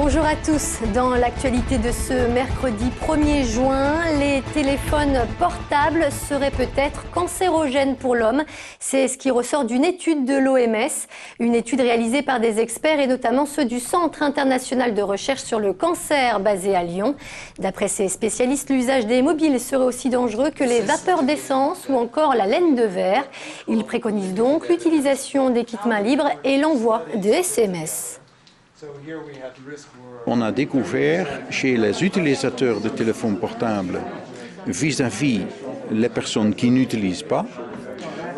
Bonjour à tous. Dans l'actualité de ce mercredi 1er juin, les téléphones portables seraient peut-être cancérogènes pour l'homme. C'est ce qui ressort d'une étude de l'OMS, une étude réalisée par des experts et notamment ceux du Centre international de recherche sur le cancer basé à Lyon. D'après ces spécialistes, l'usage des mobiles serait aussi dangereux que les vapeurs d'essence ou encore la laine de verre. Ils préconisent donc l'utilisation des kits mains libres et l'envoi de SMS. On a découvert chez les utilisateurs de téléphones portables vis-à-vis les personnes qui n'utilisent pas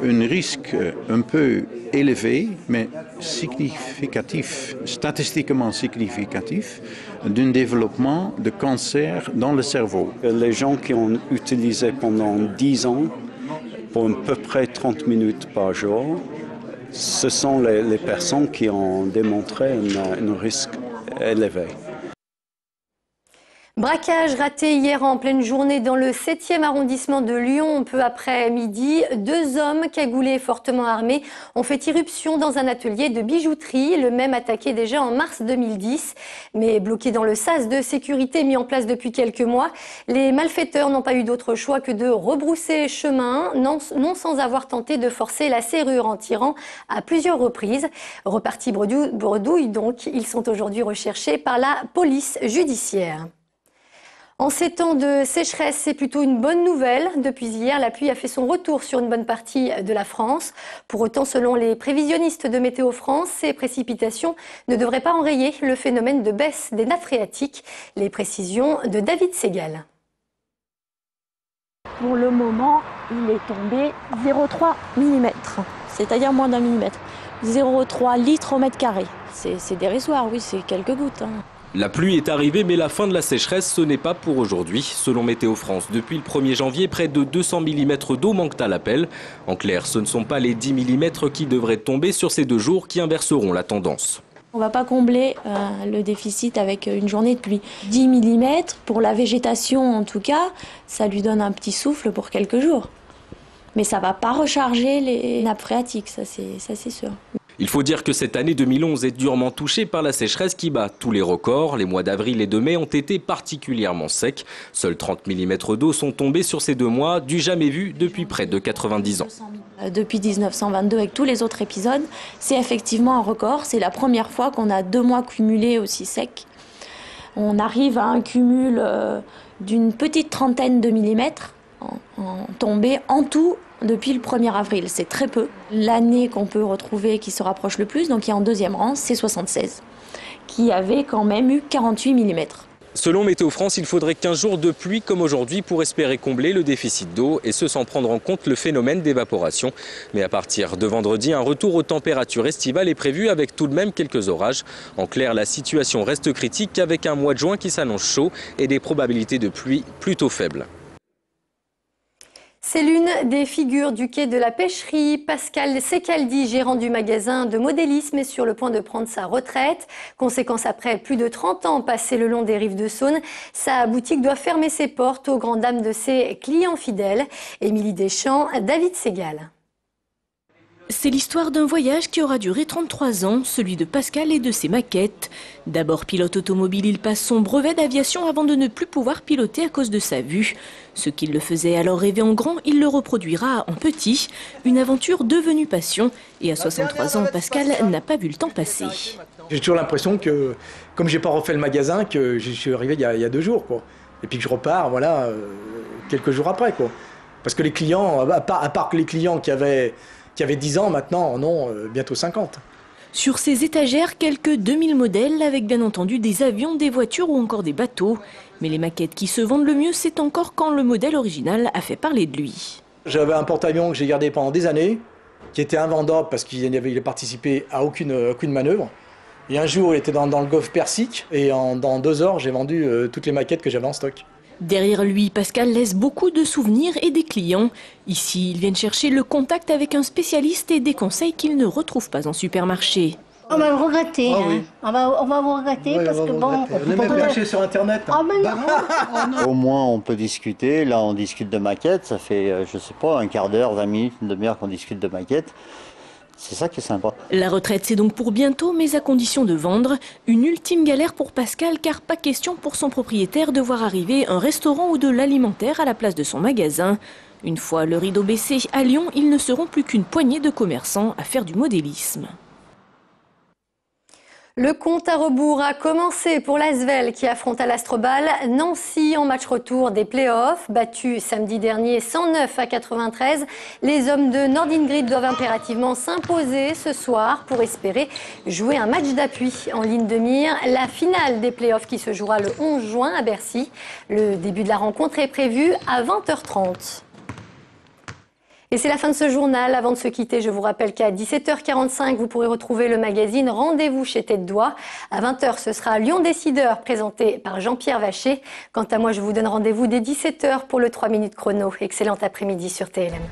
un risque un peu élevé, mais significatif, statistiquement significatif, d'un développement de cancer dans le cerveau. Les gens qui ont utilisé pendant 10 ans, pour à peu près 30 minutes par jour, ce sont les personnes qui ont démontré un risque élevé. Braquage raté hier en pleine journée dans le 7e arrondissement de Lyon. Peu après midi, 2 hommes cagoulés et fortement armés ont fait irruption dans un atelier de bijouterie, le même attaqué déjà en mars 2010. Mais bloqué dans le sas de sécurité mis en place depuis quelques mois, les malfaiteurs n'ont pas eu d'autre choix que de rebrousser chemin, non sans avoir tenté de forcer la serrure en tirant à plusieurs reprises. Repartis bredouille donc, ils sont aujourd'hui recherchés par la police judiciaire. En ces temps de sécheresse, c'est plutôt une bonne nouvelle. Depuis hier, la pluie a fait son retour sur une bonne partie de la France. Pour autant, selon les prévisionnistes de Météo France, ces précipitations ne devraient pas enrayer le phénomène de baisse des nappes phréatiques. Les précisions de David Segal. Pour le moment, il est tombé 0,3 mm, c'est-à-dire moins d'1 millimètre. 0,3 litres au mètre carré. C'est dérisoire, oui, c'est quelques gouttes. La pluie est arrivée, mais la fin de la sécheresse, ce n'est pas pour aujourd'hui. Selon Météo France, depuis le 1er janvier, près de 200 mm d'eau manquent à l'appel. En clair, ce ne sont pas les 10 mm qui devraient tomber sur ces 2 jours qui inverseront la tendance. On ne va pas combler le déficit avec une journée de pluie. 10 mm, pour la végétation en tout cas, ça lui donne un petit souffle pour quelques jours. Mais ça ne va pas recharger les nappes phréatiques, ça c'est sûr. Il faut dire que cette année 2011 est durement touchée par la sécheresse qui bat tous les records. Les mois d'avril et de mai ont été particulièrement secs. Seuls 30 mm d'eau sont tombés sur ces 2 mois, du jamais vu depuis près de 90 ans. Depuis 1922, avec tous les autres épisodes, c'est effectivement un record. C'est la première fois qu'on a 2 mois cumulés aussi secs. On arrive à un cumul d'une petite trentaine de millimètres en tombée en tout. Depuis le 1er avril, c'est très peu. L'année qu'on peut retrouver qui se rapproche le plus, donc qui est en 2e rang, c'est 76, qui avait quand même eu 48 mm. Selon Météo France, il faudrait 15 jours de pluie comme aujourd'hui pour espérer combler le déficit d'eau, et ce sans prendre en compte le phénomène d'évaporation. Mais à partir de vendredi, un retour aux températures estivales est prévu avec tout de même quelques orages. En clair, la situation reste critique avec un mois de juin qui s'annonce chaud et des probabilités de pluie plutôt faibles. C'est l'une des figures du quai de la pêcherie. Pascal Secaldi, gérant du magasin de modélisme, est sur le point de prendre sa retraite. Conséquence, après plus de 30 ans passés le long des rives de Saône, sa boutique doit fermer ses portes aux grandes dames de ses clients fidèles. Émilie Deschamps, David Segal. C'est l'histoire d'un voyage qui aura duré 33 ans, celui de Pascal et de ses maquettes. D'abord pilote automobile, il passe son brevet d'aviation avant de ne plus pouvoir piloter à cause de sa vue. Ce qui le faisait alors rêver en grand, il le reproduira en petit. Une aventure devenue passion. Et à 63 ans, Pascal n'a pas vu le temps passer. J'ai toujours l'impression que, comme j'ai pas refait le magasin, que je suis arrivé il y a 2 jours, quoi. Et puis que je repars, voilà, quelques jours après, quoi. Parce que les clients, à part que les clients qui avaient 10 ans, maintenant en ont bientôt 50. Sur ces étagères, quelques 2000 modèles, avec bien entendu des avions, des voitures ou encore des bateaux. Mais les maquettes qui se vendent le mieux, c'est encore quand le modèle original a fait parler de lui. J'avais un porte-avions que j'ai gardé pendant des années, qui était invendable parce qu'il n'a participé à aucune manœuvre. Et un jour, il était dans le golfe Persique, et dans 2 heures, j'ai vendu toutes les maquettes que j'avais en stock. Derrière lui, Pascal laisse beaucoup de souvenirs et des clients. Ici, ils viennent chercher le contact avec un spécialiste et des conseils qu'ils ne retrouvent pas en supermarché. On va le regretter. Ah, oui. On va vous regretter parce que bon... On peut pas acheter sur Internet. Ah ben non. Au moins, on peut discuter. Là, on discute de maquettes. Ça fait, je sais pas, un quart d'heure, 20 minutes, une demi-heure qu'on discute de maquettes. C'est ça qui est sympa. La retraite, c'est donc pour bientôt, mais à condition de vendre. Une ultime galère pour Pascal, car pas question pour son propriétaire de voir arriver un restaurant ou de l'alimentaire à la place de son magasin. Une fois le rideau baissé, à Lyon, ils ne seront plus qu'une poignée de commerçants à faire du modélisme. Le compte à rebours a commencé pour l'Asvel qui affronte à l'Astrobal Nancy en match retour des playoffs. Battus samedi dernier 109-93, les hommes de Nordingrid doivent impérativement s'imposer ce soir pour espérer jouer un match d'appui en ligne de mire. La finale des playoffs qui se jouera le 11 juin à Bercy. Le début de la rencontre est prévu à 20h30. Et c'est la fin de ce journal. Avant de se quitter, je vous rappelle qu'à 17h45, vous pourrez retrouver le magazine Rendez-vous chez Tête d'Oie. À 20h, ce sera Lyon Décideur, présenté par Jean-Pierre Vacher. Quant à moi, je vous donne rendez-vous dès 17h pour le 3 minutes chrono. Excellent après-midi sur TLM.